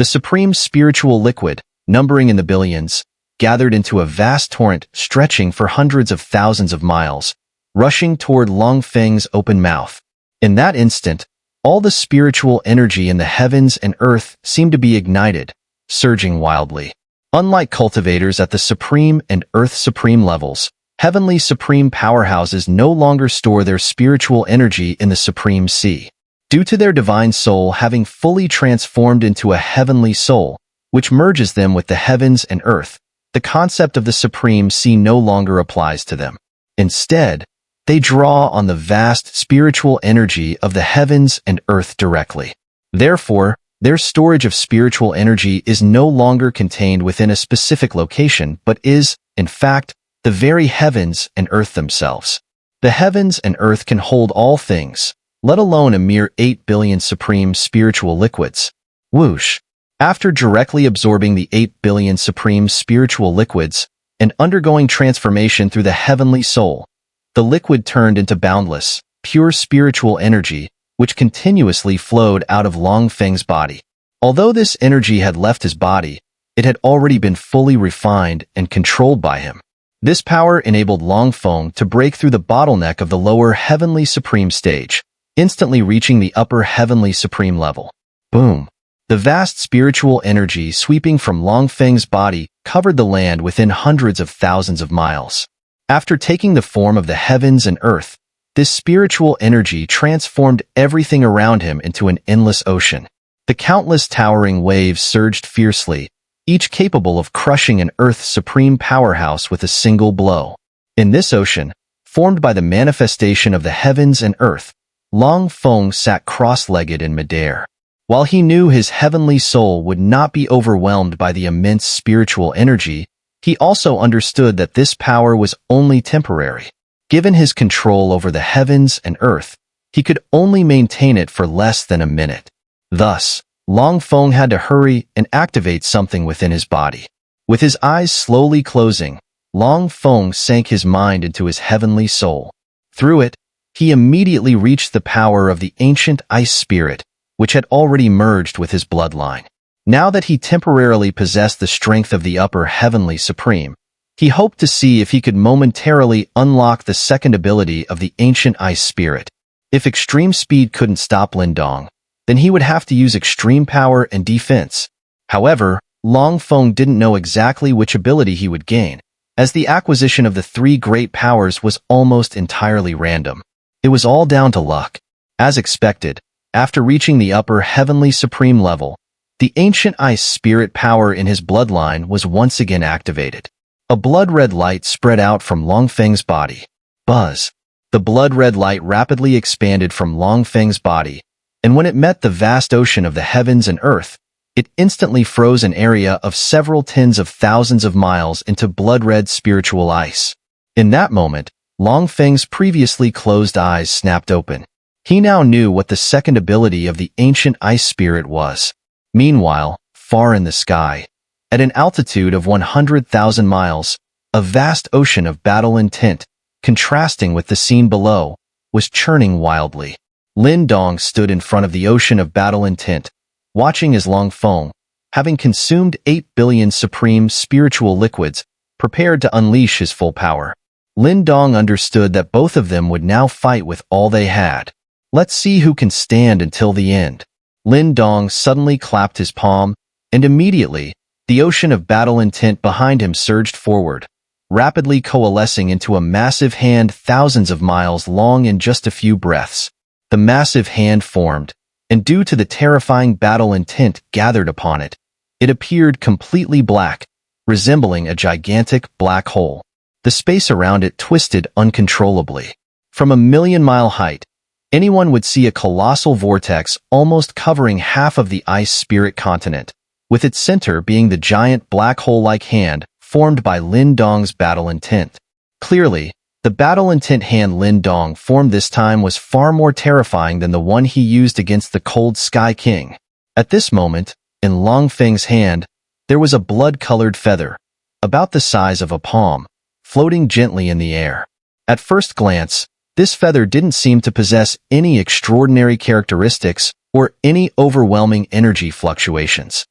The supreme spiritual liquid, numbering in the billions, gathered into a vast torrent stretching for hundreds of thousands of miles, rushing toward Long Feng's open mouth. In that instant, all the spiritual energy in the heavens and earth seemed to be ignited, surging wildly. Unlike cultivators at the supreme and earth supreme levels, heavenly supreme powerhouses no longer store their spiritual energy in the supreme sea. Due to their divine soul having fully transformed into a heavenly soul, which merges them with the heavens and earth, the concept of the supreme sea no longer applies to them. Instead, they draw on the vast spiritual energy of the heavens and earth directly. Therefore, their storage of spiritual energy is no longer contained within a specific location, but is, in fact, the very heavens and earth themselves. The heavens and earth can hold all things, let alone a mere 8 billion supreme spiritual liquids. Whoosh! After directly absorbing the 8 billion supreme spiritual liquids and undergoing transformation through the heavenly soul, the liquid turned into boundless, pure spiritual energy, which continuously flowed out of Long Feng's body. Although this energy had left his body, it had already been fully refined and controlled by him. This power enabled Long Feng to break through the bottleneck of the lower heavenly supreme stage, instantly reaching the upper heavenly supreme level. Boom! The vast spiritual energy sweeping from Long Feng's body covered the land within hundreds of thousands of miles. After taking the form of the heavens and earth, this spiritual energy transformed everything around him into an endless ocean. The countless towering waves surged fiercely, each capable of crushing an Earth's supreme powerhouse with a single blow. In this ocean, formed by the manifestation of the heavens and earth, Long Feng sat cross-legged in midair. While he knew his heavenly soul would not be overwhelmed by the immense spiritual energy, he also understood that this power was only temporary. Given his control over the heavens and earth, he could only maintain it for less than a minute. Thus, Long Feng had to hurry and activate something within his body. With his eyes slowly closing, Long Feng sank his mind into his heavenly soul. Through it, he immediately reached the power of the ancient ice spirit, which had already merged with his bloodline. Now that he temporarily possessed the strength of the upper heavenly supreme, he hoped to see if he could momentarily unlock the second ability of the ancient ice spirit. If extreme speed couldn't stop Lin Dong, then he would have to use extreme power and defense. However, Long Feng didn't know exactly which ability he would gain, as the acquisition of the three great powers was almost entirely random. It was all down to luck. As expected, after reaching the upper heavenly supreme level, the ancient ice spirit power in his bloodline was once again activated. A blood-red light spread out from Long Feng's body. Buzz! The blood-red light rapidly expanded from Long Feng's body, and when it met the vast ocean of the heavens and earth, it instantly froze an area of several tens of thousands of miles into blood-red spiritual ice. In that moment, Long Feng's previously closed eyes snapped open. He now knew what the second ability of the ancient ice spirit was. Meanwhile, far in the sky, at an altitude of 100,000 miles, a vast ocean of battle intent, contrasting with the scene below, was churning wildly. Lin Dong stood in front of the ocean of battle intent, watching as Long Feng, having consumed 8 billion supreme spiritual liquids, prepared to unleash his full power. Lin Dong understood that both of them would now fight with all they had. Let's see who can stand until the end. Lin Dong suddenly clapped his palm, and immediately, the ocean of battle intent behind him surged forward, rapidly coalescing into a massive hand thousands of miles long in just a few breaths. The massive hand formed, and due to the terrifying battle intent gathered upon it, it appeared completely black, resembling a gigantic black hole. The space around it twisted uncontrollably. From a million-mile height, anyone would see a colossal vortex almost covering half of the ice spirit continent, with its center being the giant black hole-like hand formed by Lin Dong's battle intent. Clearly, the battle intent hand Lin Dong formed this time was far more terrifying than the one he used against the Cold Sky King. At this moment, in Long Feng's hand, there was a blood-colored feather, about the size of a palm, floating gently in the air. At first glance, this feather didn't seem to possess any extraordinary characteristics or any overwhelming energy fluctuations.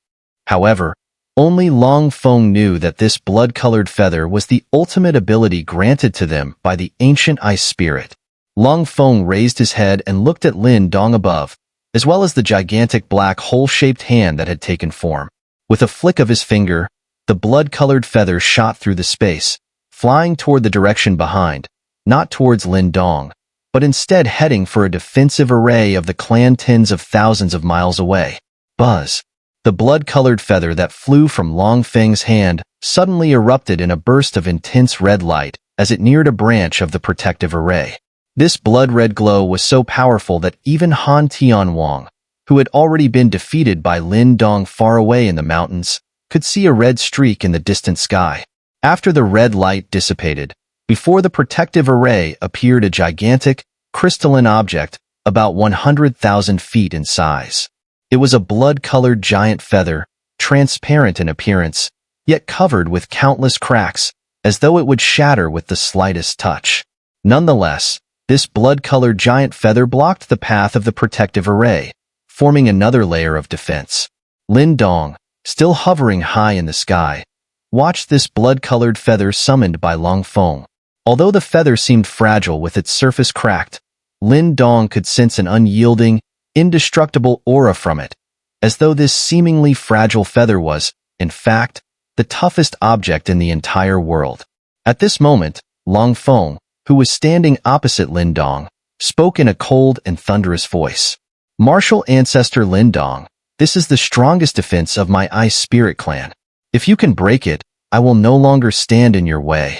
However, only Long Feng knew that this blood-colored feather was the ultimate ability granted to them by the ancient ice spirit. Long Feng raised his head and looked at Lin Dong above, as well as the gigantic black hole-shaped hand that had taken form. With a flick of his finger, the blood-colored feather shot through the space, flying toward the direction behind, not towards Lin Dong, but instead heading for a defensive array of the clan tens of thousands of miles away. Buzz! The blood-colored feather that flew from Long Feng's hand suddenly erupted in a burst of intense red light as it neared a branch of the protective array. This blood-red glow was so powerful that even Han Tianwang, who had already been defeated by Lin Dong far away in the mountains, could see a red streak in the distant sky. After the red light dissipated, before the protective array appeared a gigantic, crystalline object about 100,000 feet in size. It was a blood-colored giant feather, transparent in appearance, yet covered with countless cracks, as though it would shatter with the slightest touch. Nonetheless, this blood-colored giant feather blocked the path of the protective array, forming another layer of defense. Lin Dong, still hovering high in the sky, watched this blood-colored feather summoned by Long Feng. Although the feather seemed fragile with its surface cracked, Lin Dong could sense an unyielding, indestructible aura from it, as though this seemingly fragile feather was, in fact, the toughest object in the entire world. At this moment, Long Feng, who was standing opposite Lin Dong, spoke in a cold and thunderous voice. "Martial ancestor Lin Dong, this is the strongest defense of my ice spirit clan. If you can break it, I will no longer stand in your way."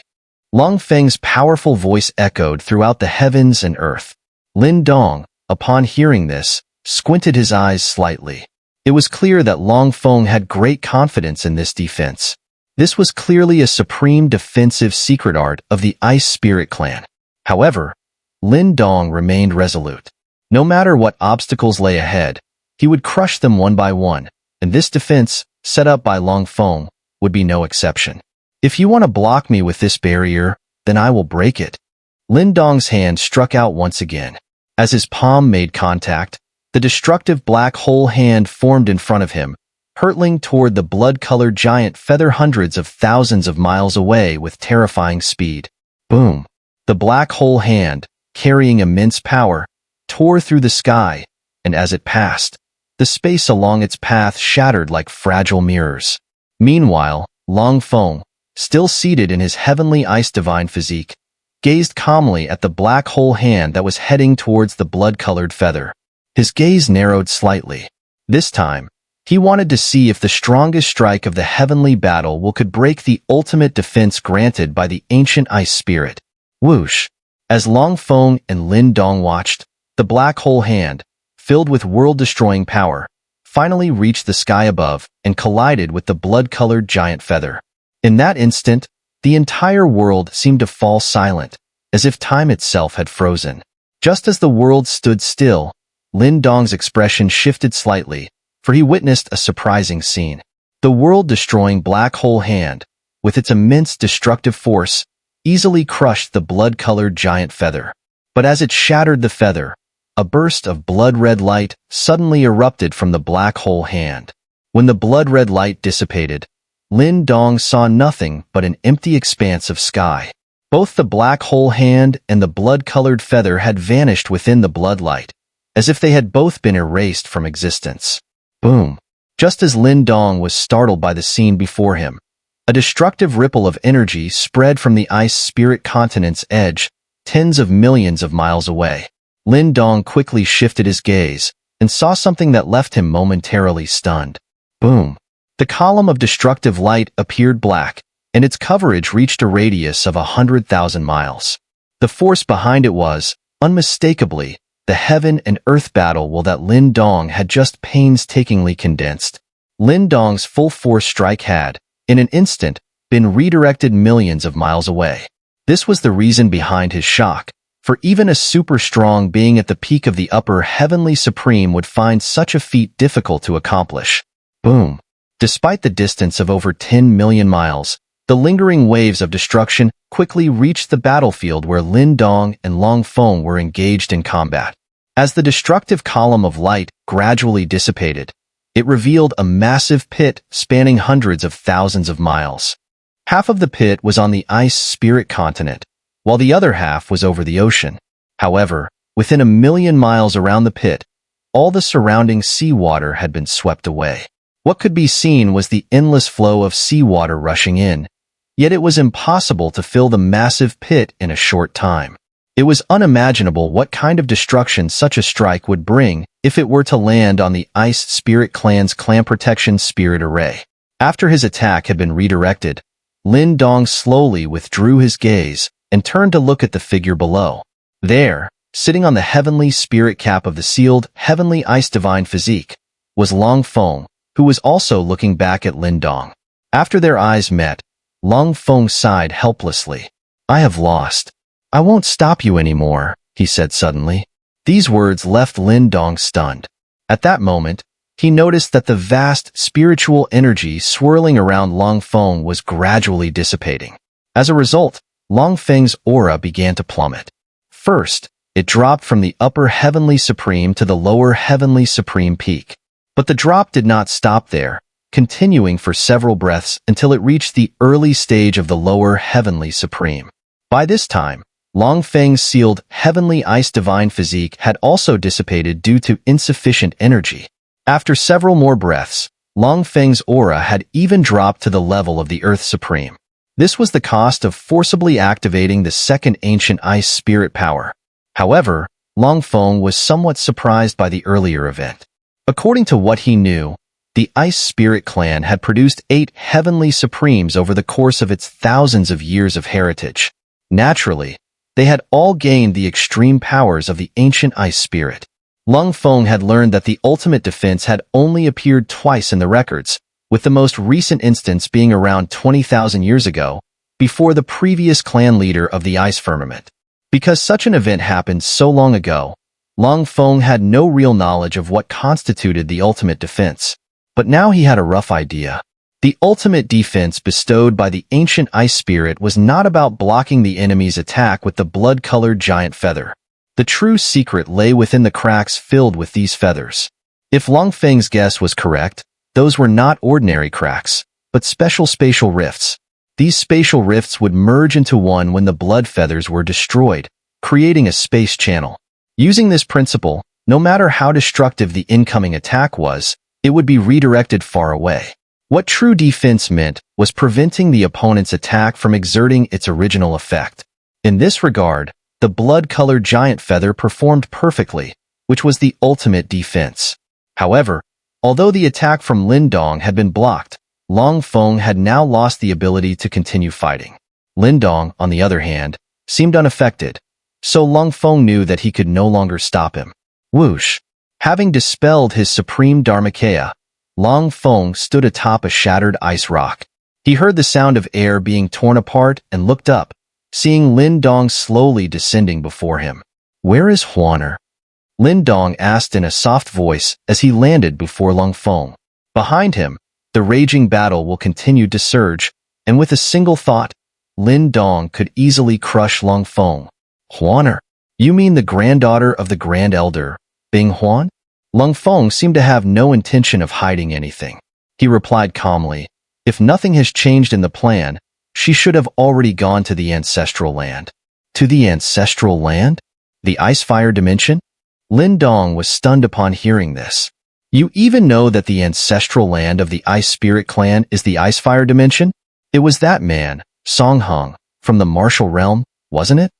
Long Feng's powerful voice echoed throughout the heavens and earth. Lin Dong, upon hearing this, squinted his eyes slightly. It was clear that Long Feng had great confidence in this defense. This was clearly a supreme defensive secret art of the Ice Spirit clan. However, Lin Dong remained resolute. No matter what obstacles lay ahead, he would crush them one by one, and this defense, set up by Long Feng, would be no exception. "If you want to block me with this barrier, then I will break it." Lin Dong's hand struck out once again. As his palm made contact, the destructive black hole hand formed in front of him, hurtling toward the blood-colored giant feather hundreds of thousands of miles away with terrifying speed. Boom! The black hole hand, carrying immense power, tore through the sky, and as it passed, the space along its path shattered like fragile mirrors. Meanwhile, Long Feng, still seated in his heavenly ice divine physique, gazed calmly at the black hole hand that was heading towards the blood-colored feather. His gaze narrowed slightly. This time, he wanted to see if the strongest strike of the heavenly battle could break the ultimate defense granted by the ancient ice spirit. Whoosh! As Long Feng and Lin Dong watched, the black hole hand, filled with world-destroying power, finally reached the sky above and collided with the blood-colored giant feather. In that instant, the entire world seemed to fall silent, as if time itself had frozen. Just as the world stood still, Lin Dong's expression shifted slightly, for he witnessed a surprising scene. The world-destroying black hole hand, with its immense destructive force, easily crushed the blood-colored giant feather. But as it shattered the feather, a burst of blood-red light suddenly erupted from the black hole hand. When the blood-red light dissipated, Lin Dong saw nothing but an empty expanse of sky. Both the black hole hand and the blood-colored feather had vanished within the bloodlight, as if they had both been erased from existence. Boom! Just as Lin Dong was startled by the scene before him, a destructive ripple of energy spread from the ice spirit continent's edge, tens of millions of miles away. Lin Dong quickly shifted his gaze and saw something that left him momentarily stunned. Boom! The column of destructive light appeared black, and its coverage reached a radius of 100,000 miles. The force behind it was, unmistakably, the heaven and earth battle that Lin Dong had just painstakingly condensed. Lin Dong's full-force strike had, in an instant, been redirected millions of miles away. This was the reason behind his shock, for even a super-strong being at the peak of the upper heavenly supreme would find such a feat difficult to accomplish. Boom! Despite the distance of over 10 million miles, the lingering waves of destruction quickly reached the battlefield where Lin Dong and Long Feng were engaged in combat. As the destructive column of light gradually dissipated, It revealed a massive pit spanning hundreds of thousands of miles. Half of the pit was on the ice spirit continent, while the other half was over the ocean. However, within 1,000,000 miles around the pit, all the surrounding seawater had been swept away. What could be seen was the endless flow of seawater rushing in, yet it was impossible to fill the massive pit in a short time. It was unimaginable what kind of destruction such a strike would bring if it were to land on the Ice Spirit Clan's Clan Protection Spirit Array. After his attack had been redirected, Lin Dong slowly withdrew his gaze and turned to look at the figure below. There, sitting on the heavenly spirit cap of the sealed heavenly ice divine physique, was Long Feng, who was also looking back at Lin Dong. After their eyes met, Long Feng sighed helplessly. "I have lost. I won't stop you anymore," he said suddenly. These words left Lin Dong stunned. At that moment, he noticed that the vast spiritual energy swirling around Long Feng was gradually dissipating. As a result, Long Feng's aura began to plummet. First, it dropped from the upper Heavenly Supreme to the lower Heavenly Supreme peak. But the drop did not stop there, continuing for several breaths until it reached the early stage of the lower Heavenly Supreme. By this time, Long Feng's sealed heavenly ice divine physique had also dissipated due to insufficient energy. After several more breaths, Long Feng's aura had even dropped to the level of the Earth Supreme. This was the cost of forcibly activating the second ancient ice spirit power. However, Long Feng was somewhat surprised by the earlier event. According to what he knew, the Ice Spirit Clan had produced 8 heavenly supremes over the course of its thousands of years of heritage. Naturally, they had all gained the extreme powers of the ancient ice spirit. Long Feng had learned that the ultimate defense had only appeared twice in the records, with the most recent instance being around 20,000 years ago, before the previous clan leader of the ice firmament. Because such an event happened so long ago, Long Feng had no real knowledge of what constituted the ultimate defense. But now he had a rough idea. The ultimate defense bestowed by the ancient ice spirit was not about blocking the enemy's attack with the blood-colored giant feather. The true secret lay within the cracks filled with these feathers. If Long Feng's guess was correct, those were not ordinary cracks, but special spatial rifts. These spatial rifts would merge into one when the blood feathers were destroyed, creating a space channel. Using this principle, no matter how destructive the incoming attack was, it would be redirected far away. What true defense meant was preventing the opponent's attack from exerting its original effect. In this regard, the blood-colored giant feather performed perfectly, which was the ultimate defense. However, although the attack from Lin Dong had been blocked, Long Feng had now lost the ability to continue fighting. Lin Dong, on the other hand, seemed unaffected, so Long Feng knew that he could no longer stop him. Whoosh! Having dispelled his supreme Dharmakaya, Long Feng stood atop a shattered ice rock. He heard the sound of air being torn apart and looked up, seeing Lin Dong slowly descending before him. "Where is Huan'er?" Lin Dong asked in a soft voice as he landed before Long Feng. Behind him, the raging battle will continue to surge, and with a single thought, Lin Dong could easily crush Long Feng. "Huan'er? You mean the granddaughter of the Grand Elder, Bing Huan?" Long Feng seemed to have no intention of hiding anything. He replied calmly, "If nothing has changed in the plan, she should have already gone to the ancestral land." "To the ancestral land? The Ice-Fire dimension?" Lin Dong was stunned upon hearing this. "You even know that the ancestral land of the Ice Spirit Clan is the Ice-Fire dimension? It was that man, Song Hong, from the martial realm, wasn't it?"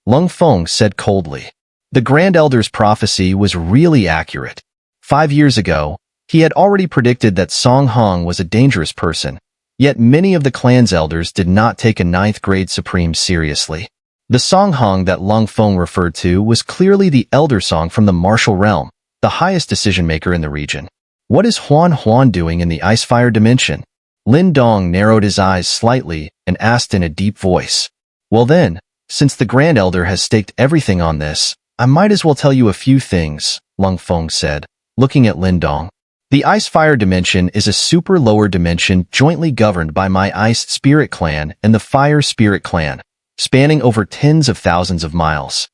Long Feng said coldly. The Grand Elder's prophecy was really accurate. 5 years ago, he had already predicted that Song Hong was a dangerous person, yet many of the clan's elders did not take a 9th-grade Supreme seriously. The Song Hong that Long Feng referred to was clearly the Elder Song from the martial realm, the highest decision-maker in the region. What is Huan doing in the Ice-Fire dimension? Lin Dong narrowed his eyes slightly and asked in a deep voice. "Well then, since the Grand Elder has staked everything on this, I might as well tell you a few things," Long Feng said, looking at Lin Dong. "The Ice-Fire dimension is a super lower dimension jointly governed by my Ice Spirit Clan and the Fire Spirit Clan, spanning over tens of thousands of miles.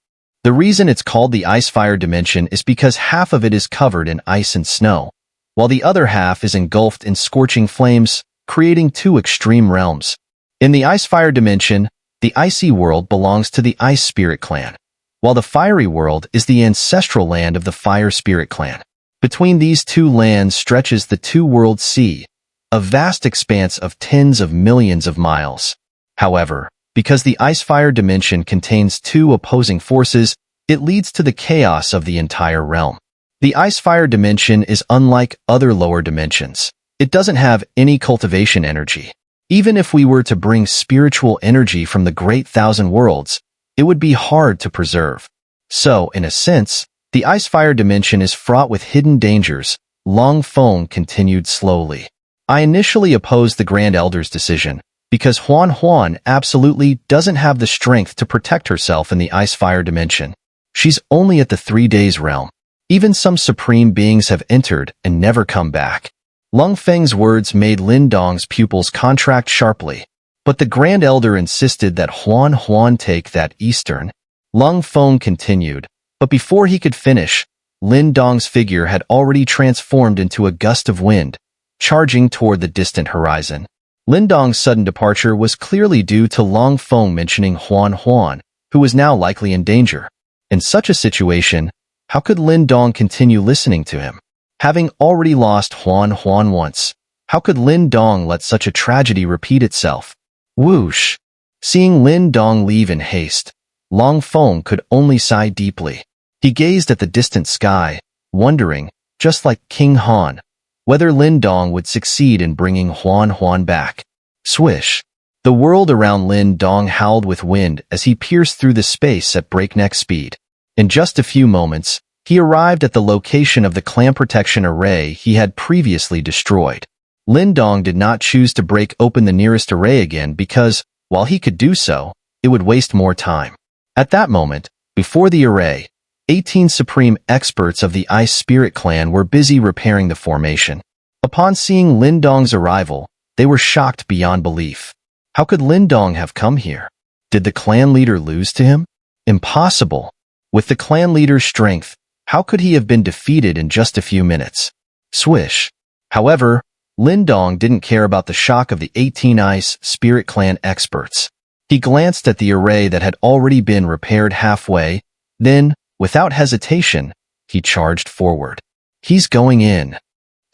The reason it's called the Ice-Fire dimension is because half of it is covered in ice and snow, while the other half is engulfed in scorching flames, creating two extreme realms. In the Ice-Fire dimension, the icy world belongs to the Ice Spirit clan, while the fiery world is the ancestral land of the Fire Spirit clan. Between these two lands stretches the Two-World Sea, a vast expanse of tens of millions of miles. However, because the Ice-Fire dimension contains two opposing forces, it leads to the chaos of the entire realm. The Ice-Fire dimension is unlike other lower dimensions. It doesn't have any cultivation energy. Even if we were to bring spiritual energy from the Great Thousand Worlds, it would be hard to preserve. So, in a sense, the Ice-Fire dimension is fraught with hidden dangers. Long Feng continued slowly. I initially opposed the Grand Elder's decision, because Huan absolutely doesn't have the strength to protect herself in the Ice-Fire dimension. She's only at the 3 days realm. Even some supreme beings have entered and never come back. Lung Feng's words made Lin Dong's pupils contract sharply, but the Grand Elder insisted that Huan take that eastern. Lung Feng continued, but before he could finish, Lin Dong's figure had already transformed into a gust of wind, charging toward the distant horizon. Lin Dong's sudden departure was clearly due to Long Feng mentioning Huan, who was now likely in danger. In such a situation, how could Lin Dong continue listening to him? Having already lost Huan once, how could Lin Dong let such a tragedy repeat itself? Whoosh! Seeing Lin Dong leave in haste, Long Feng could only sigh deeply. He gazed at the distant sky, wondering, just like King Han, whether Lin Dong would succeed in bringing Huan back. Swish! The world around Lin Dong howled with wind as he pierced through the space at breakneck speed. In just a few moments, he arrived at the location of the clan protection array he had previously destroyed. Lin Dong did not choose to break open the nearest array again because, while he could do so, it would waste more time. At that moment, before the array, 18 supreme experts of the Ice Spirit clan were busy repairing the formation. Upon seeing Lin Dong's arrival, they were shocked beyond belief. How could Lin Dong have come here? Did the clan leader lose to him? Impossible. With the clan leader's strength, how could he have been defeated in just a few minutes? Swish. However, Lin Dong didn't care about the shock of the 18 Ice Spirit clan experts. He glanced at the array that had already been repaired halfway, then, without hesitation, he charged forward. He's going in.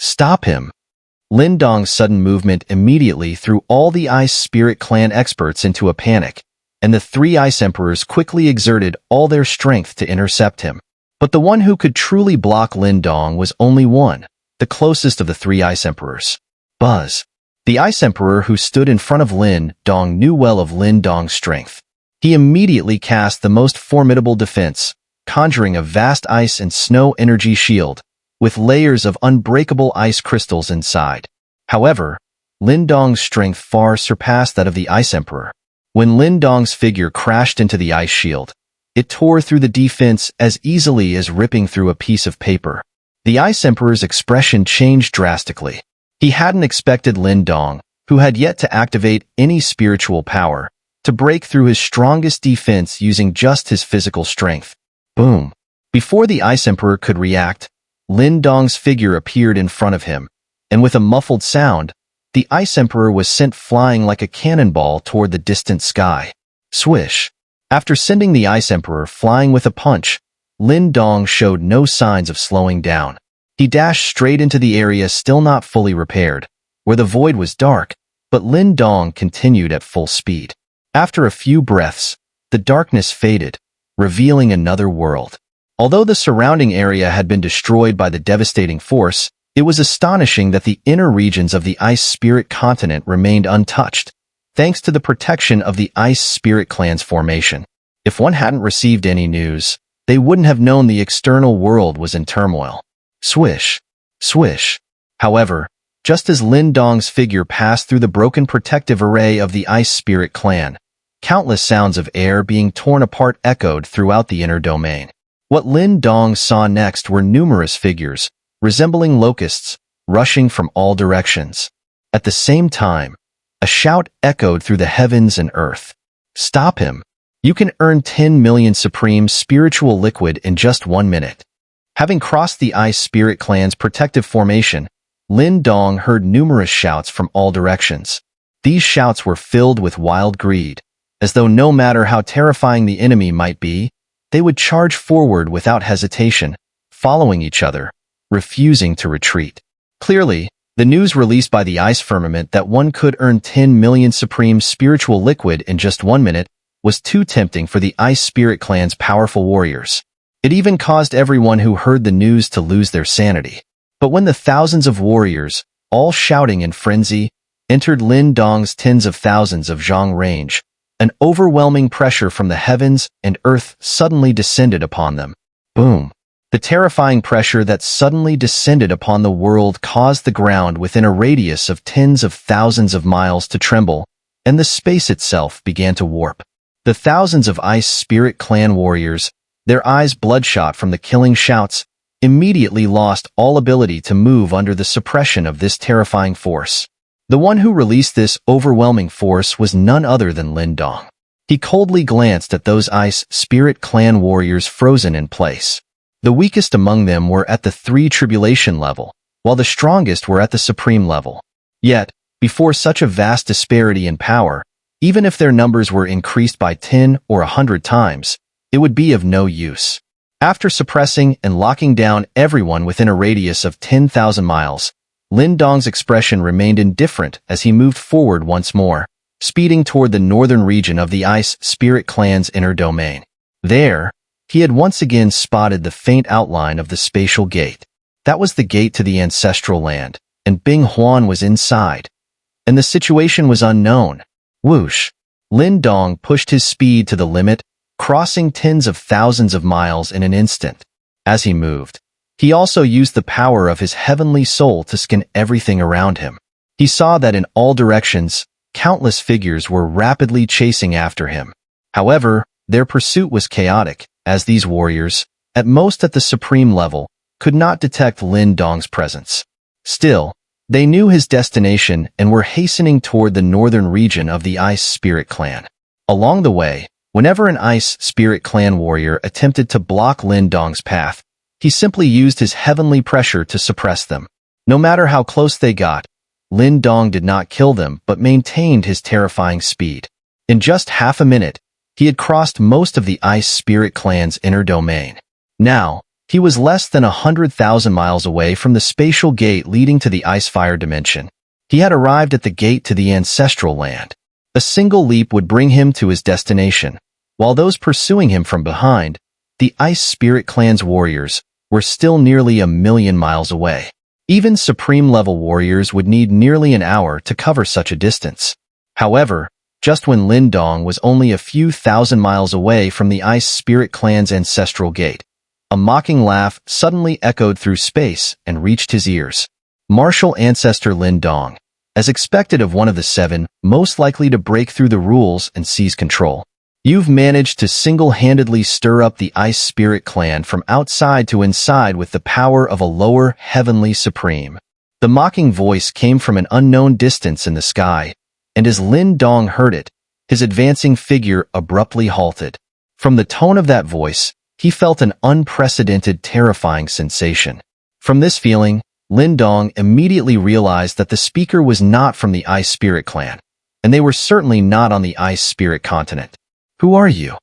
Stop him. Lin Dong's sudden movement immediately threw all the Ice Spirit clan experts into a panic, and the 3 Ice Emperors quickly exerted all their strength to intercept him. But the one who could truly block Lin Dong was only one, the closest of the 3 Ice Emperors. Buzz. The Ice Emperor who stood in front of Lin Dong knew well of Lin Dong's strength. He immediately cast the most formidable defense, conjuring a vast ice and snow energy shield, with layers of unbreakable ice crystals inside. However, Lin Dong's strength far surpassed that of the Ice Emperor. When Lin Dong's figure crashed into the ice shield, it tore through the defense as easily as ripping through a piece of paper. The Ice Emperor's expression changed drastically. He hadn't expected Lin Dong, who had yet to activate any spiritual power, to break through his strongest defense using just his physical strength. Boom! Before the Ice Emperor could react, Lin Dong's figure appeared in front of him, and with a muffled sound, the Ice Emperor was sent flying like a cannonball toward the distant sky. Swish! After sending the Ice Emperor flying with a punch, Lin Dong showed no signs of slowing down. He dashed straight into the area still not fully repaired, where the void was dark, but Lin Dong continued at full speed. After a few breaths, the darkness faded, revealing another world. Although the surrounding area had been destroyed by the devastating force, it was astonishing that the inner regions of the Ice Spirit continent remained untouched, thanks to the protection of the Ice Spirit clan's formation. If one hadn't received any news, they wouldn't have known the external world was in turmoil. Swish! Swish! However, just as Lin Dong's figure passed through the broken protective array of the Ice Spirit clan, countless sounds of air being torn apart echoed throughout the inner domain. What Lin Dong saw next were numerous figures, resembling locusts, rushing from all directions. At the same time, a shout echoed through the heavens and earth. Stop him! You can earn 10 million supreme spiritual liquid in just 1 minute. Having crossed the Ice Spirit clan's protective formation, Lin Dong heard numerous shouts from all directions. These shouts were filled with wild greed, as though no matter how terrifying the enemy might be, they would charge forward without hesitation, following each other, refusing to retreat. Clearly, the news released by the ice firmament that one could earn 10 million supreme spiritual liquid in just 1 minute was too tempting for the Ice Spirit Clan's powerful warriors. It even caused everyone who heard the news to lose their sanity. But when the thousands of warriors, all shouting in frenzy, entered Lin Dong's tens of thousands of zhang range, an overwhelming pressure from the heavens and earth suddenly descended upon them. Boom! The terrifying pressure that suddenly descended upon the world caused the ground within a radius of tens of thousands of miles to tremble, and the space itself began to warp. The thousands of Ice Spirit Clan warriors, their eyes bloodshot from the killing shouts, immediately lost all ability to move under the suppression of this terrifying force. The one who released this overwhelming force was none other than Lin Dong. He coldly glanced at those Ice Spirit Clan warriors frozen in place. The weakest among them were at the 3 tribulation level, while the strongest were at the supreme level. Yet, before such a vast disparity in power, even if their numbers were increased by 10 or 100 times, it would be of no use. After suppressing and locking down everyone within a radius of 10,000 miles, Lin Dong's expression remained indifferent as he moved forward once more, speeding toward the northern region of the Ice Spirit Clan's inner domain. There, he had once again spotted the faint outline of the spatial gate. That was the gate to the ancestral land, and Bing Huan was inside. And the situation was unknown. Whoosh! Lin Dong pushed his speed to the limit, crossing tens of thousands of miles in an instant. As he moved, he also used the power of his heavenly soul to scan everything around him. He saw that in all directions, countless figures were rapidly chasing after him. However, their pursuit was chaotic, as these warriors, at most at the supreme level, could not detect Lin Dong's presence. Still, they knew his destination and were hastening toward the northern region of the Ice Spirit Clan. Along the way, whenever an Ice Spirit Clan warrior attempted to block Lin Dong's path, he simply used his heavenly pressure to suppress them. No matter how close they got, Lin Dong did not kill them but maintained his terrifying speed. In just half a minute, he had crossed most of the Ice Spirit Clan's inner domain. Now, he was less than 100,000 miles away from the spatial gate leading to the Ice-Fire dimension. He had arrived at the gate to the ancestral land. A single leap would bring him to his destination, while those pursuing him from behind, the Ice Spirit Clan's warriors, were still nearly 1,000,000 miles away. Even supreme-level warriors would need nearly an hour to cover such a distance. However, just when Lin Dong was only a few thousand miles away from the Ice Spirit Clan's ancestral gate, a mocking laugh suddenly echoed through space and reached his ears. Martial Ancestor Lin Dong, as expected of one of the 7, most likely to break through the rules and seize control. You've managed to single-handedly stir up the Ice Spirit Clan from outside to inside with the power of a lower heavenly supreme. The mocking voice came from an unknown distance in the sky, and as Lin Dong heard it, his advancing figure abruptly halted. From the tone of that voice, he felt an unprecedented, terrifying sensation. From this feeling, Lin Dong immediately realized that the speaker was not from the Ice Spirit Clan, and they were certainly not on the Ice Spirit continent. Who are you?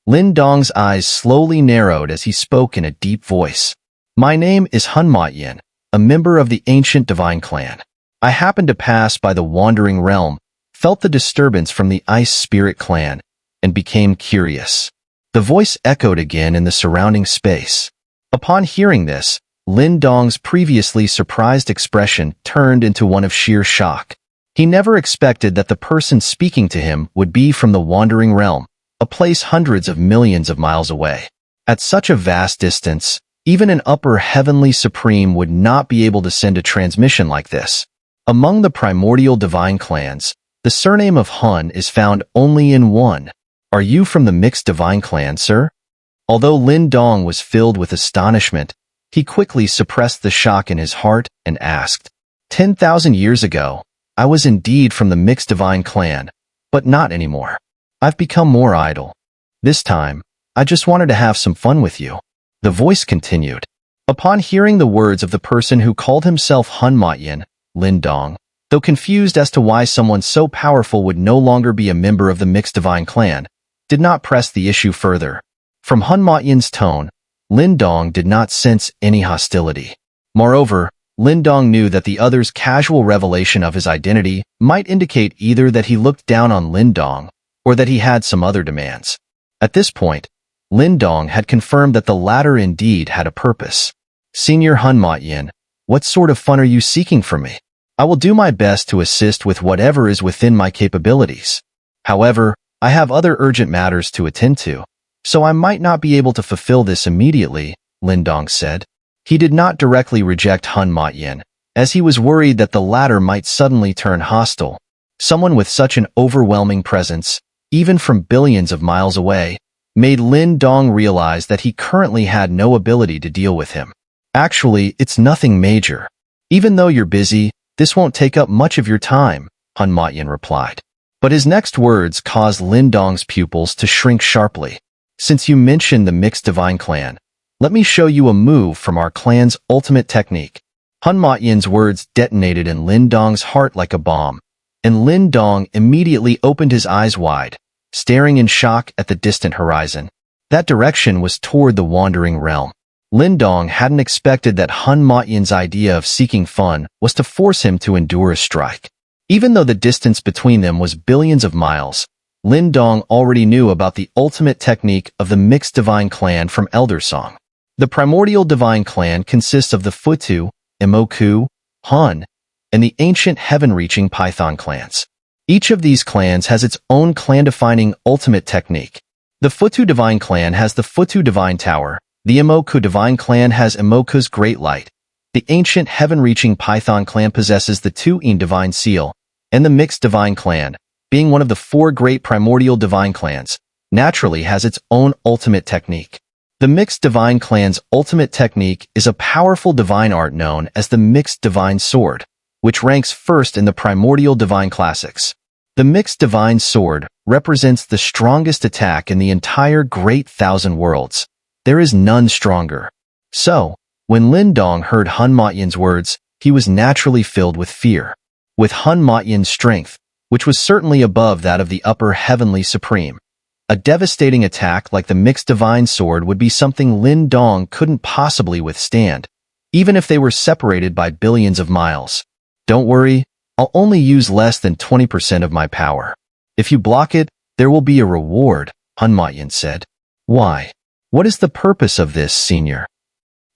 Lin Dong's eyes slowly narrowed as he spoke in a deep voice. My name is Huan'er, a member of the ancient divine clan. I happened to pass by the wandering realm, felt the disturbance from the Ice Spirit Clan, and became curious. The voice echoed again in the surrounding space. Upon hearing this, Lin Dong's previously surprised expression turned into one of sheer shock. He never expected that the person speaking to him would be from the wandering realm, a place hundreds of millions of miles away. At such a vast distance, even an upper heavenly supreme would not be able to send a transmission like this. Among the primordial divine clans, the surname of Hun is found only in one. Are you from the mixed divine clan, sir? Although Lin Dong was filled with astonishment, he quickly suppressed the shock in his heart and asked, 10,000 years ago, I was indeed from the mixed divine clan, but not anymore. I've become more idle. This time, I just wanted to have some fun with you. The voice continued. Upon hearing the words of the person who called himself Huan'er, Lin Dong, though confused as to why someone so powerful would no longer be a member of the mixed divine clan, did not press the issue further. From Huan'er's tone, Lin Dong did not sense any hostility. Moreover, Lin Dong knew that the other's casual revelation of his identity might indicate either that he looked down on Lin Dong or that he had some other demands. At this point, Lin Dong had confirmed that the latter indeed had a purpose. Senior Huan'er, what sort of fun are you seeking from me? I will do my best to assist with whatever is within my capabilities. However, I have other urgent matters to attend to, so I might not be able to fulfill this immediately, Lin Dong said. He did not directly reject Huan'er, as he was worried that the latter might suddenly turn hostile. Someone with such an overwhelming presence, even from billions of miles away, made Lin Dong realize that he currently had no ability to deal with him. Actually, it's nothing major. Even though you're busy, this won't take up much of your time, Huan'er replied. But his next words caused Lin Dong's pupils to shrink sharply. Since you mentioned the mixed divine clan, let me show you a move from our clan's ultimate technique. Huan'er's words detonated in Lin Dong's heart like a bomb, and Lin Dong immediately opened his eyes wide, staring in shock at the distant horizon. That direction was toward the wandering realm. Lin Dong hadn't expected that Huan'er's idea of seeking fun was to force him to endure a strike. Even though the distance between them was billions of miles, Lin Dong already knew about the ultimate technique of the mixed divine clan from Elder Song. The primordial divine clan consists of the Futu, Imoku, Han, and the ancient heaven-reaching Python clans. Each of these clans has its own clan-defining ultimate technique. The Futu divine clan has the Futu divine tower, the Imoku divine clan has Imoku's great light, the ancient heaven-reaching Python clan possesses the Tu'in divine seal, and the mixed divine clan, being one of the four great primordial divine clans, naturally has its own ultimate technique. The mixed divine clan's ultimate technique is a powerful divine art known as the mixed divine sword, which ranks first in the primordial divine classics. The mixed divine sword represents the strongest attack in the entire Great Thousand Worlds. There is none stronger. So, when Lin Dong heard Huan'er's words, he was naturally filled with fear. With Huan'er's strength, which was certainly above that of the upper heavenly supreme, a devastating attack like the mixed divine sword would be something Lin Dong couldn't possibly withstand, even if they were separated by billions of miles. Don't worry, I'll only use less than 20% of my power. If you block it, there will be a reward, Huan'er said. Why? What is the purpose of this, Senior?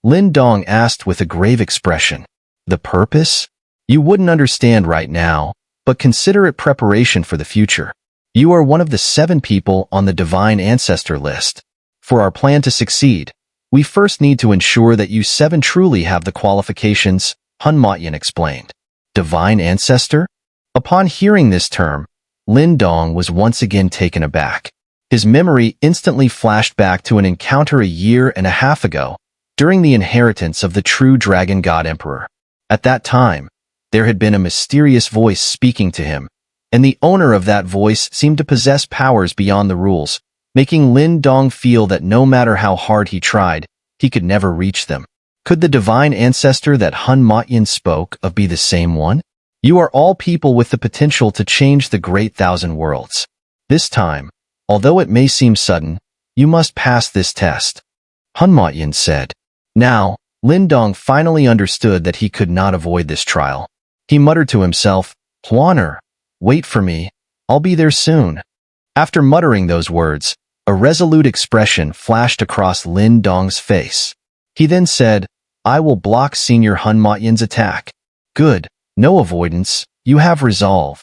Lin Dong asked with a grave expression. The purpose? You wouldn't understand right now, but consider it preparation for the future. You are one of the 7 people on the divine ancestor list. For our plan to succeed, we first need to ensure that you 7 truly have the qualifications, Huan'er explained. Divine ancestor? Upon hearing this term, Lin Dong was once again taken aback. His memory instantly flashed back to an encounter a year and a half ago, during the inheritance of the true Dragon God Emperor. At that time, there had been a mysterious voice speaking to him, and the owner of that voice seemed to possess powers beyond the rules, making Lin Dong feel that no matter how hard he tried, he could never reach them. Could the divine ancestor that Huan'er spoke of be the same one? You are all people with the potential to change the Great Thousand Worlds. This time, although it may seem sudden, you must pass this test, Huan'er said. Now, Lin Dong finally understood that he could not avoid this trial. He muttered to himself, Huan'er, wait for me, I'll be there soon. After muttering those words, a resolute expression flashed across Lin Dong's face. He then said, I will block Senior Huan'er's attack. Good, no avoidance, you have resolve.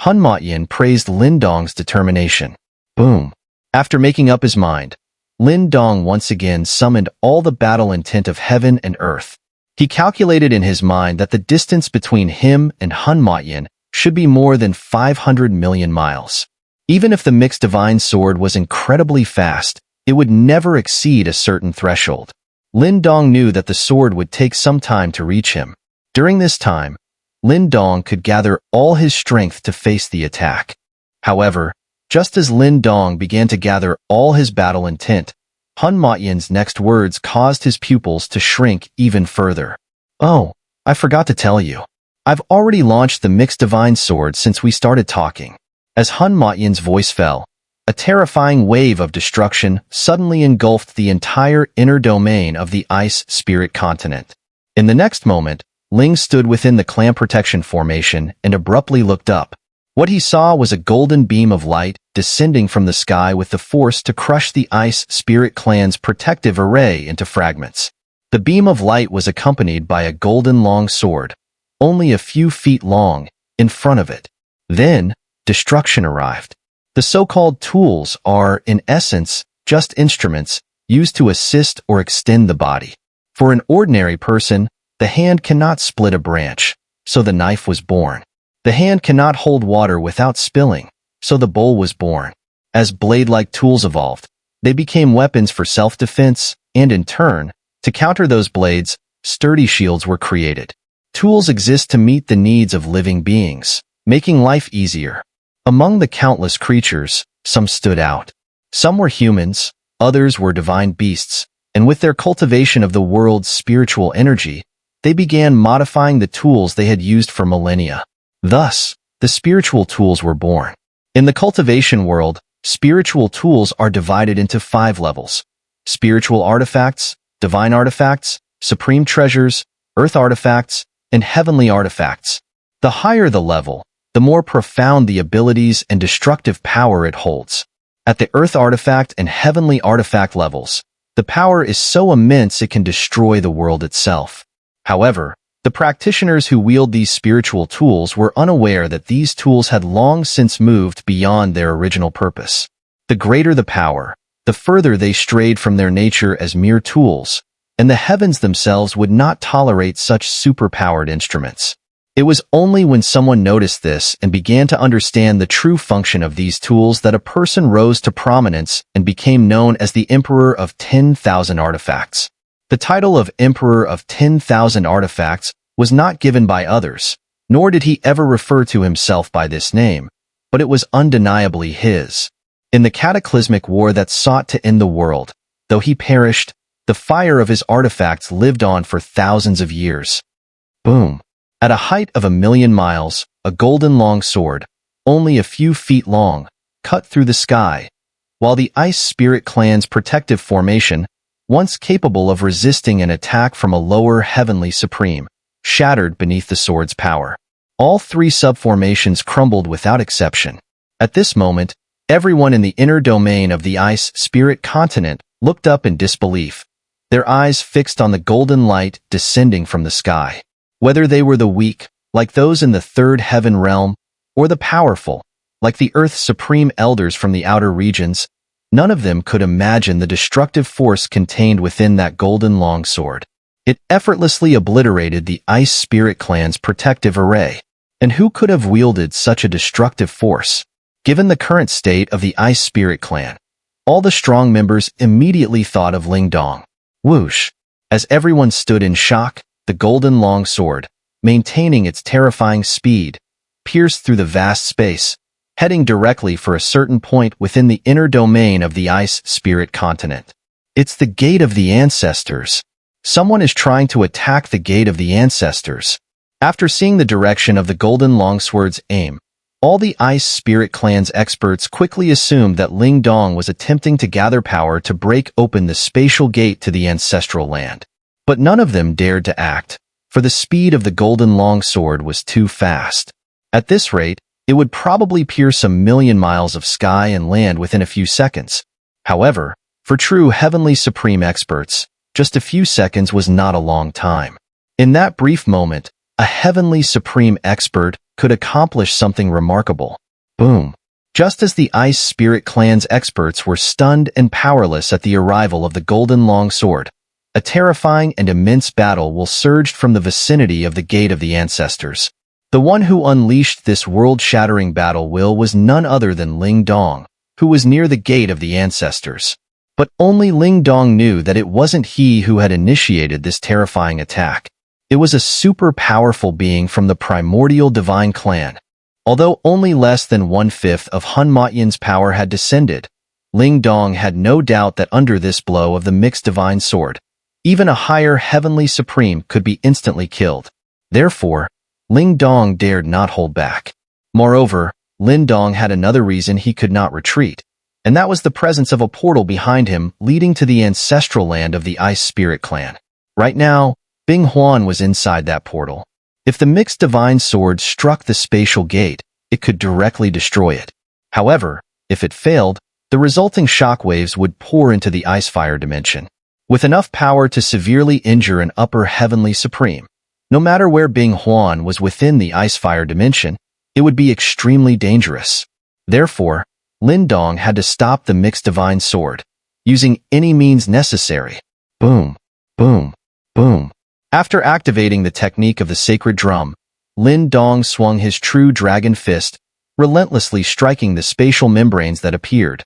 Huan'er praised Lin Dong's determination. Boom. After making up his mind, Lin Dong once again summoned all the battle intent of heaven and earth. He calculated in his mind that the distance between him and Huan'er should be more than 500 million miles. Even if the mixed divine sword was incredibly fast, it would never exceed a certain threshold. Lin Dong knew that the sword would take some time to reach him. During this time, Lin Dong could gather all his strength to face the attack. However, just as Lin Dong began to gather all his battle intent, Huan'er's next words caused his pupils to shrink even further. "Oh, I forgot to tell you. I've already launched the mixed divine sword since we started talking." As Huan'er's voice fell, a terrifying wave of destruction suddenly engulfed the entire inner domain of the ice spirit continent. In the next moment, Ling stood within the clan protection formation and abruptly looked up. What he saw was a golden beam of light descending from the sky with the force to crush the ice spirit clan's protective array into fragments. The beam of light was accompanied by a golden long sword, only a few feet long, in front of it. Then, destruction arrived. The so-called tools are, in essence, just instruments used to assist or extend the body. For an ordinary person, the hand cannot split a branch, so the knife was born. The hand cannot hold water without spilling, so the bowl was born. As blade-like tools evolved, they became weapons for self-defense, and in turn, to counter those blades, sturdy shields were created. Tools exist to meet the needs of living beings, making life easier. Among the countless creatures, some stood out. Some were humans, others were divine beasts, and with their cultivation of the world's spiritual energy, they began modifying the tools they had used for millennia. Thus, the spiritual tools were born. In the cultivation world, spiritual tools are divided into 5 levels: spiritual artifacts, divine artifacts, supreme treasures, earth artifacts, and heavenly artifacts. The higher the level, the more profound the abilities and destructive power it holds. At the earth artifact and heavenly artifact levels, the power is so immense it can destroy the world itself. However, the practitioners who wield these spiritual tools were unaware that these tools had long since moved beyond their original purpose. The greater the power, the further they strayed from their nature as mere tools, and the heavens themselves would not tolerate such superpowered instruments. It was only when someone noticed this and began to understand the true function of these tools that a person rose to prominence and became known as the Emperor of 10,000 Artifacts. The title of Emperor of 10,000 Artifacts was not given by others, nor did he ever refer to himself by this name, but it was undeniably his. In the cataclysmic war that sought to end the world, though he perished, the fire of his artifacts lived on for thousands of years. Boom. At a height of 1,000,000 miles, a golden long sword, only a few feet long, cut through the sky, while the Ice Spirit Clan's protective formation, once capable of resisting an attack from a lower heavenly supreme, shattered beneath the sword's power. All 3 subformations crumbled without exception. At this moment, everyone in the inner domain of the Ice Spirit continent looked up in disbelief, their eyes fixed on the golden light descending from the sky. Whether they were the weak, like those in the 3rd heaven realm, or the powerful, like the Earth's supreme elders from the outer regions, none of them could imagine the destructive force contained within that golden long sword. It effortlessly obliterated the Ice Spirit Clan's protective array. And who could have wielded such a destructive force? Given the current state of the Ice Spirit Clan, all the strong members immediately thought of Ling Dong. Whoosh! As everyone stood in shock, the golden long sword, maintaining its terrifying speed, pierced through the vast space, heading directly for a certain point within the inner domain of the Ice Spirit continent. It's the Gate of the Ancestors. Someone is trying to attack the Gate of the Ancestors. After seeing the direction of the golden longsword's aim, all the Ice Spirit Clan's experts quickly assumed that Ling Dong was attempting to gather power to break open the spatial gate to the ancestral land. But none of them dared to act, for the speed of the golden longsword was too fast. At this rate, it would probably pierce 1,000,000 miles of sky and land within a few seconds. However, for true heavenly supreme experts, just a few seconds was not a long time. In that brief moment, a heavenly supreme expert could accomplish something remarkable. Boom. Just as the Ice Spirit Clan's experts were stunned and powerless at the arrival of the golden longsword, a terrifying and immense battle will surged from the vicinity of the Gate of the Ancestors. The one who unleashed this world-shattering battle was none other than Ling Dong, who was near the Gate of the Ancestors. But only Ling Dong knew that it wasn't he who had initiated this terrifying attack. It was a super powerful being from the primordial divine clan. Although only less than 1/5 of Huan'er's power had descended, Ling Dong had no doubt that under this blow of the mixed divine sword, even a higher heavenly supreme could be instantly killed. Therefore, Ling Dong dared not hold back. Moreover, Lin Dong had another reason he could not retreat, and that was the presence of a portal behind him leading to the ancestral land of the Ice Spirit clan. Right now, Bing Huan was inside that portal. If the mixed divine sword struck the spatial gate, it could directly destroy it. However, if it failed, the resulting shockwaves would pour into the Icefire dimension, with enough power to severely injure an upper heavenly supreme. No matter where Bing Huan was within the Icefire dimension, it would be extremely dangerous. Therefore, Lin Dong had to stop the mixed divine sword, using any means necessary. Boom, boom, boom. After activating the technique of the sacred drum, Lin Dong swung his true dragon fist, relentlessly striking the spatial membranes that appeared,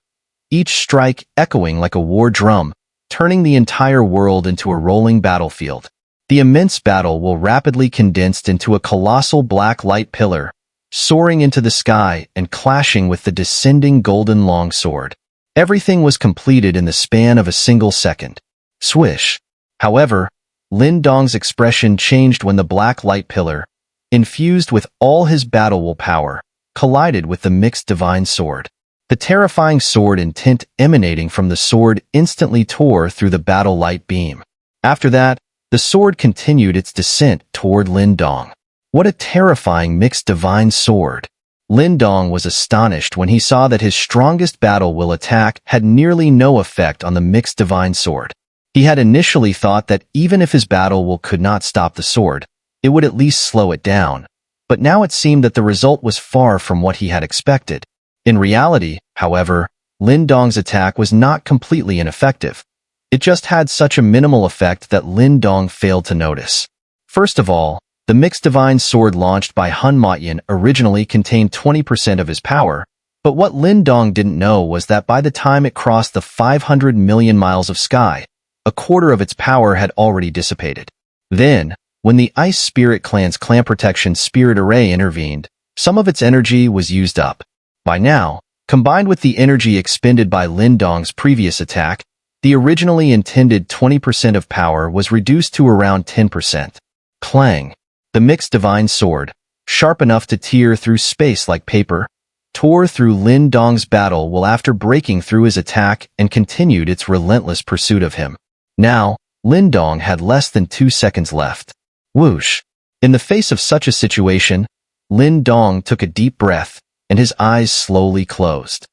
each strike echoing like a war drum, turning the entire world into a rolling battlefield. The immense battle will rapidly condensed into a colossal black light pillar, soaring into the sky and clashing with the descending golden longsword. Everything was completed in the span of a single second. Swish. However, Lin Dong's expression changed when the black light pillar, infused with all his battle will power, collided with the mixed divine sword. The terrifying sword intent emanating from the sword instantly tore through the battle light beam. After that, the sword continued its descent toward Lin Dong. What a terrifying mixed divine sword! Lin Dong was astonished when he saw that his strongest battle will attack had nearly no effect on the mixed divine sword. He had initially thought that even if his battle will could not stop the sword, it would at least slow it down. But now it seemed that the result was far from what he had expected. In reality, however, Lin Dong's attack was not completely ineffective. It just had such a minimal effect that Lin Dong failed to notice. First of all, the mixed divine sword launched by Huan'er originally contained 20% of his power, but what Lin Dong didn't know was that by the time it crossed the 500 million miles of sky, a quarter of its power had already dissipated. Then, when the Ice Spirit Clan's Clan Protection Spirit Array intervened, some of its energy was used up. By now, combined with the energy expended by Lin Dong's previous attack, the originally intended 20% of power was reduced to around 10%. Clang! The mixed divine sword, sharp enough to tear through space like paper, tore through Lin Dong's battle while after breaking through his attack and continued its relentless pursuit of him. Now, Lin Dong had less than 2 seconds left. Whoosh! In the face of such a situation, Lin Dong took a deep breath, and his eyes slowly closed.